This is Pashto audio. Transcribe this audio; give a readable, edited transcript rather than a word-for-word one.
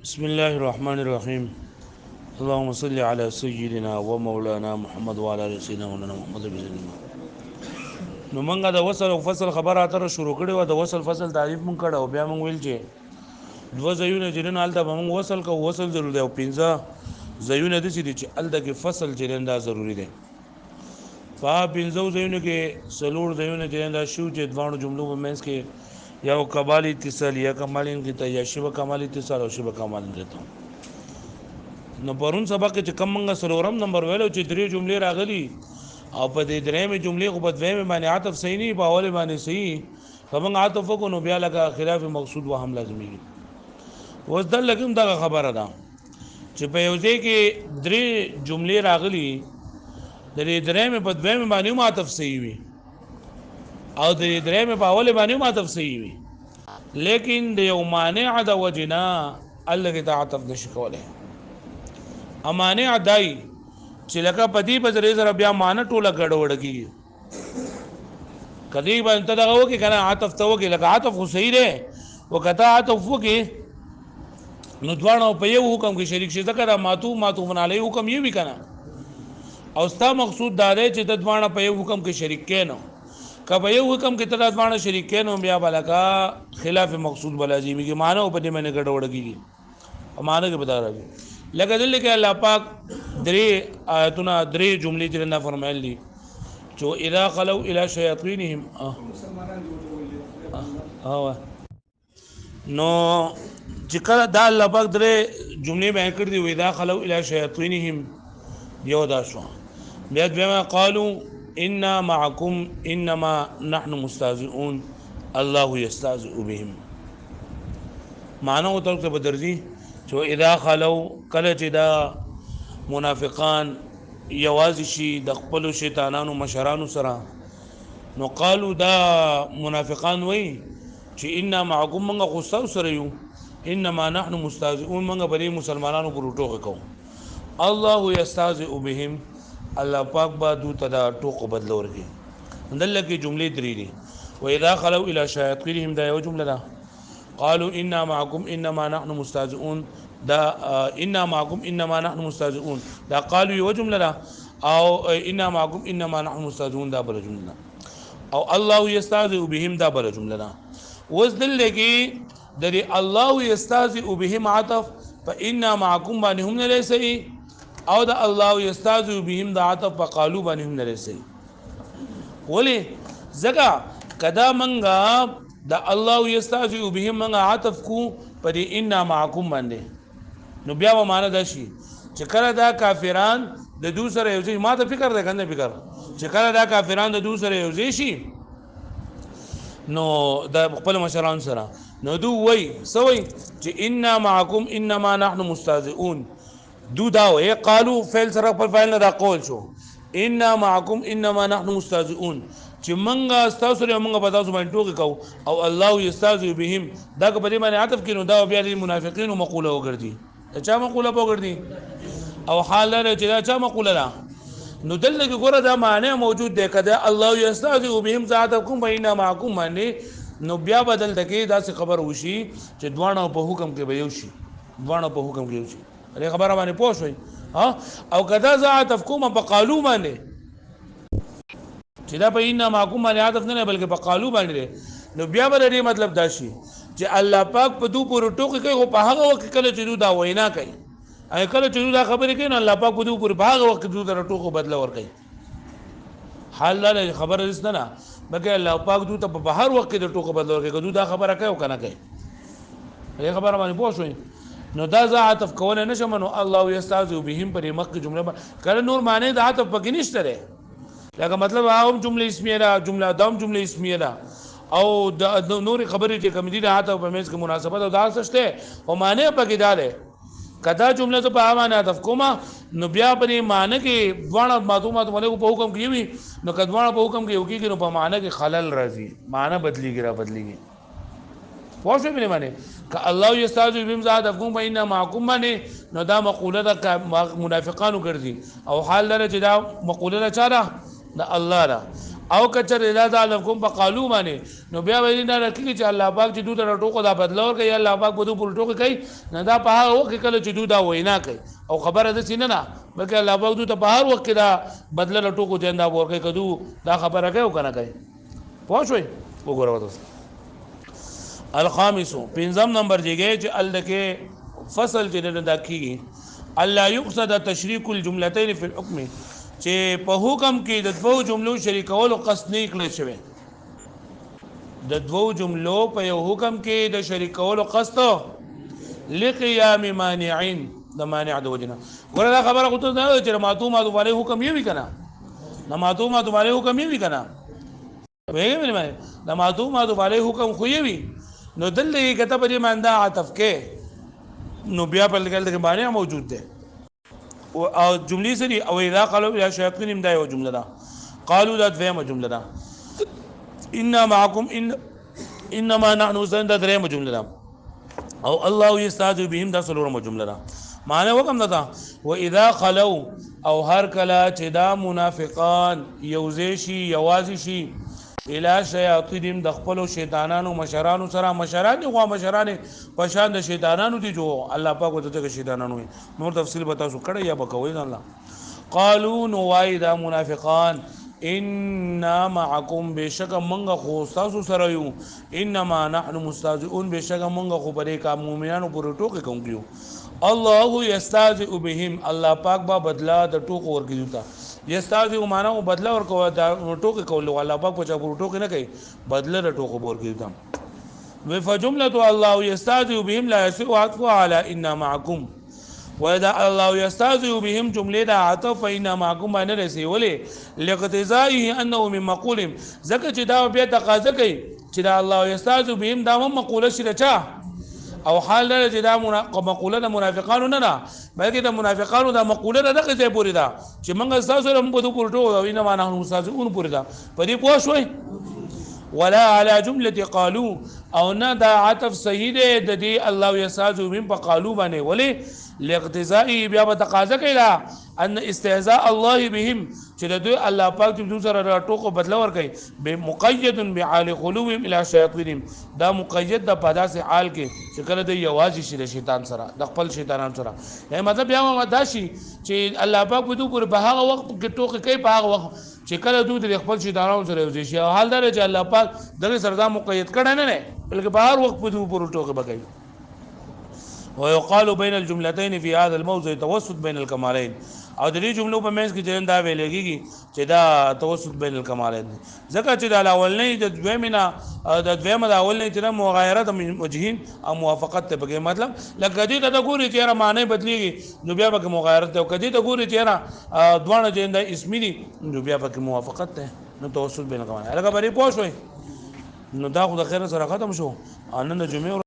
بسم الله الرحمن الرحيم اللهم صل على سيدنا ومولانا محمد وعلى ال سيدنا مولانا محمد بن نو منګه د وصل او فصل خبره اتره شروع کړي و د وصل فصل تعریف مونږ کړه او بیا مونږ ویل چې دو زيونه جنن حالت به مونږ وصل کو وصل ضروري او پنځه زيونه د سې چې ال دغه فصل جنن دا ضروري دی په پنځو زيونه کې سلور زيونه جنن دا شو چې دوانو جملو په منځ کې یو کمال اتصال یا کمال انقطاع یا شبه کمال اتصال او شبه کمال انقطاع نو پرون سبق چې کم منګه سلورم نمبر ویلو چې درې جملې راغلي او په دې درېمې جملې خو په دویمې باندې عطف صحیح نه په اوله باندې صحیح فمن عطف کو نو بیا لګه خلاف مقصود و هم لازمي وس دل لګم دا خبره ده چې په یو ځای کې درې جملې راغلي د دې درېمې په دویمې باندې عطف صحیح وي او د دې درېمې په اوله باندې عطف صحیح وي لیکن د یو مانع د وجنا الله کې عطف نشي کولای امانه ادای چې لکه پدی په ذریعہ سره بیا مان ټوله ګډوډ کیږي کدی باندې دغه وکي کنه عاطف ته وکي لکه عاطف خو صحیح دی وکتا عاطف وکي نو دوانو په یو حکم کې شریک شي ځکه معطوف علی حکم یې وی کنه او ستا مقصود دا دی چې د دوانو په یو حکم کې شریک کینو کبه یو حکم کې تر دوانو شریک کینو بیا بلکا خلاف مقصود بلازمی کې مانو په دې باندې ګډوډ کیږي امانه کې بتا راځي لکه دل کې الله پاک درې آیتونه درې جملې چې نه فرمایلي چې اذا خلو الى شیاطینهم نو چې کله دا الله پاک درې جملې بیان کړې دي اذا خلو الى شیاطینهم یو دا شو بیا دویمه قالوا انا معكم انما نحن مستهزئون الله يستهزئ بهم معنی او تل په درځي چې اذا خلو کله چې دا منافقان یوازې شي د خپل شیطانانو مشرانو سره نو قالو دا منافقان وای چې ان معكم من غصو سره یو انما نحن مستهزئون من بری مسلمانانو پر ټوکه کو الله یستهزئ بهم الله پاک با دو تدا ټوکو بدل ورګي دلته کې جملې درې دي و اذا خلو الى شیاطینهم دا یو جمله ده قالوا انا معكم انما نحن مستهزئون دا انا معكم انما نحن مستهزئون دا قالوا یو جمله ده او انا معكم انما نحن مستهزئون دا بل جمله او الله يستهزئ بهم دا بل جمله ده وذل لګي د الله يستهزئ بهم عطف فانا معكم باندې هم نه لسي او دا الله يستهزئ بهم دا عطف فقالوا باندې هم نه لسي ولي زګه کدا منګه دا الله یستهزئ بهم من عطف کو پر ان معكم باندې نو بیا و معنا دا شي چې کله دا کافران د دوسره یو ځای ما ته فکر ده کنه فکر چې کله دا کافران د دوسره یو ځای شي نو د خپل مشران سره نو دو وای سوي چې ان معكم انما نحن مستهزئون دو دا وای قالو فعل سره پر فعل نه دا قول شو ان معكم انما نحن مستهزئون چې منګه تاسو سره منګه په تاسو باندې ټوکی کو او الله یستهزئ بهم دا په دې باندې عطف کینو دا بیا د منافقین مقوله وګرځي چا مقوله وګرځي او حال لري چې دا چا مقوله ده نو دلته کې ګوره دا معنی موجود دی کده الله یستهزئ بهم ذاتکم بین معکم باندې نو بیا بدل دکې دا څه خبر وشي چې دوانو په حکم کې به یو شي دوانو په حکم کې یو شي دې خبره باندې پوه شئ ها او کدا ذاتکم په قالو باندې چې دا په ان معكم باندې عادت نه بلکې په قالو باندې نو بیا به دې مطلب دا شي چې الله پاک په دو پر ټوکی کوي په هغه وخت کله چې دا وینا کوي اې کله چې دا خبرې کوي نو الله پاک په دو پر په هغه وخت دا ټوکو بدل ور کوي حال لا خبر رسنه نه بلکې الله پاک دو ته په هر وخت د ټوکو بدل ور کوي دا خبره کوي او کنه کوي دې خبره باندې پوه شئ نو دا ز عطف کول نه شمنو الله یستهزئ بهم پر مکه جمله کله نور معنی د عطف پکې نشته لکه مطلب هغه جمله اسمیه ده جمله دام جمله اسمیه ده او د نور خبرې چې کوم دي د عطف په منځ کې مناسبت او دا سشته او معنی پکې داله کدا جمله ته په معنی عطف کومه نو بیا په معنی کې دوه معلومات ولې په حکم کې وي نو کدوانه په حکم کې یو کې نو په معنی کې خلل راځي معنی بدلیږي را بدلیږي واښې په معنی ک الله یستهزئ بهم ذاتکم بین معکم باندې نو دا مقوله د منافقانو ګرځي او حال لري چې دا مقوله چا ده د الله را او کچر اذا ظالمکم فقالوا باندې نو بیا ویل نه راکړي چې الله پاک چې دوی ته ټوکو دا بدلور کوي الله پاک بده پر ټوکو کوي نه دا په هغه وخت کله چې دوی دا وینا کوي او خبره ده سینه نه بلکې الله پاک دوی ته په هر وخت دا بدله ټوکو دین دا ورکه کدو دا خبره کوي او کنه کوي پوه شئ وګورئ تاسو الخامس پنځم نمبر جګه چې الدکه فصل چې دا کیږي الله يقصد تشریک الجملتين في الحكم چې په حکم کې د دوو جملو شریکولو قصد نه کړی شوی د دوو جملو په یو حکم کې د شریکولو قصد لقيام مانعين د مانع د وجنه ورته خبره کوته دا چې معتومات علی حکم یې وکنه نه معتومات علی حکم یې وکنه وایي مې د معتومات علی حکم خو یې وی نو دلته کته په دې ماندا عطف کې نو بیا په لګل کې معنی موجود ده او جملې سری او اذا قالوا الى شياطين دا یو جمله ده قالوا دا دویمه جمله ده ان معكم انما نحن زند درېمه جمله ده او الله يستهزئ بهم دا څلورمه جمله ده معنی وکم ده واذا خلوا او هر کله چې دا منافقان یوځي شي یوازي شي الى شیاطین د خپل شیطانانو مشرانو سره مشران او مشران په شان د شیطانانو دي جو الله پاک وته د شیطانانو نور تفصیل بتا سو کړه یا بکوي الله قالوا نوایدا منافقان اننا معكم بشک منغه خو تاسو سره یو انما نحن مستهزئون بشک منغه خو پرې کا مؤمنانو پر ټوکې کوم کیو الله یستهزئ بهم الله پاک با بدلا د ټوک ورګیوتا یستهزئ معنا او بدلا ورکو د ټوک کول الله پاک په چا پر ټوک نه کوي بدلا د ټوک ورګیوتا وفجمله الله يستهزئ بهم لا يسوء عطف على ان معكم واذا الله يستهزئ بهم جمله دا عطف ان معكم باندې رسي ولې لقتزائه انه من مقول زکه چې دا بیا تقاضا کوي چې دا الله يستهزئ بهم دا مقوله شي چا او حال دا چې دا مقوله د منافقانو نه بلکې د منافقانو دا مقوله نه دغه ځای پورې ده چې موږ تاسو سره په دوه پورټو او نه معنا مستهزئون پورې ده په دې پوه شوي ولا على جمله قالوا او نه دا عطف صحیح دی د دې الله يستهزئ بهم په قالوا باندې ولې لاقتزائي بیا به تقاضا کوي ان استهزاء الله بهم چې د دوی الله پاک د سره ټوکو بدلا ور کوي بمقيد بعال قلوبهم الى شياطينهم دا مقید د پداسه حال کې چې کله د یوازې شي د شیطان سره د خپل شیطانانو سره یعنی مطلب بیا ما داشي چې الله پاک په دوی پر په هغه وخت کې ټوکې کوي په هغه وخت چې کله دوی د خپل شیطانانو سره یوځي شي حال دا چې الله پاک دغه سره دا مقید کړه نه بلکې په هر وخت په دوی پر ټوکې بکوي ويقال بين الجملتين في هذا الموضع توسط بين الكمالين او د دې جملو په منځ کې چې دا ویل کېږي چې دا توسط بین الکمالین ځکه چې د اولنۍ د دویمه د دویمه د اولنۍ چې مغایره د وجهین او موافقت ته بګي مطلب لکه دې ته ګوري چې را معنی بدلیږي نو بیا به مغایره ته کدي ته ګوري چې را دوانه چې د اسمی دي نو بیا به موافقت ته نو توسط بین الکمالین هغه بری پوه شوي نو دا خو د خیر سره ختم شو ان د جمعې